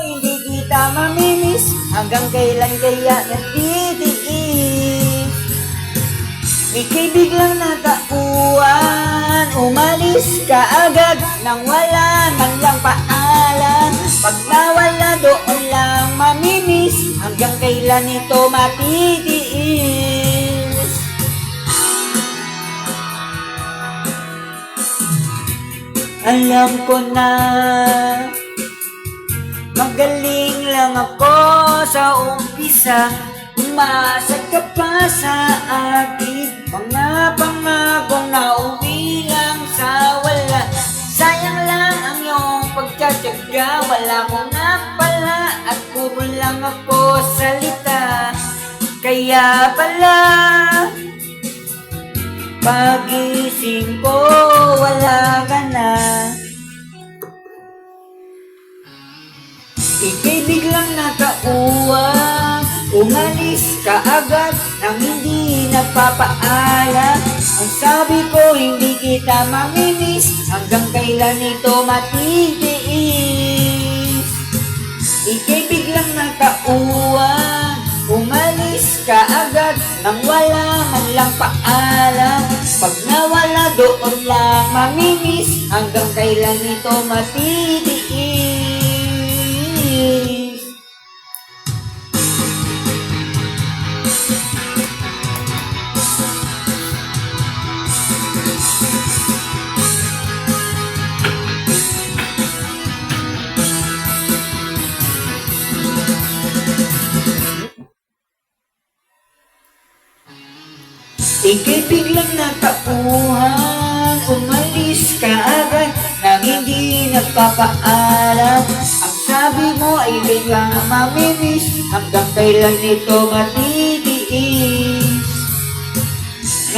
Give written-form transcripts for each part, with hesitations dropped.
hindi kita mamimiss. Hanggang kailan kaya nagtitiis? Ika'y biglang natauan, umalis ka agad nang wala man lang paalam. Pag nawala doon lang mamimiss. Hanggang kailan ito matitiis? Alam ko na magaling lang ako sa umpisa. Umasa ka pa sa akin, mga pangakong nauwi lang sa wala. Sayang lang ang iyong pagtsatsaga, wala ko na pala at puro lang ako salita. Kaya pala pagising ko wala ka na. Ika'y biglang natauhan, umalis ka agad nang hindi nagpapaalam. Ang sabi ko hindi kita mamimiss. Hanggang kailan ito matitiis? Ika'y biglang natauhan, umalis ka agad nang wala man lang paalam. Pag nawala doon lang mamimiss. Hanggang kailan ito matitiis? Ika'y biglang natauhan, umalis ka agad nang hindi nagpapaalam. Ang sabi mo ay biglang mamimiss. Hanggang kailan ito matitiis?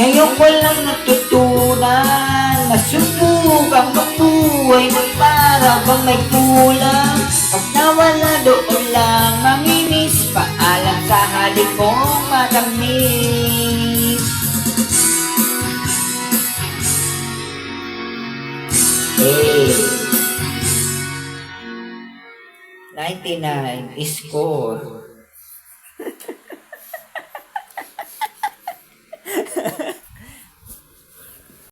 Ngayon ko lang natutunan, masubukang mabuhay ng para bang may kulang. Pag nawala doon lang mamimiss, paalam sa halik kong matamis. 99 score.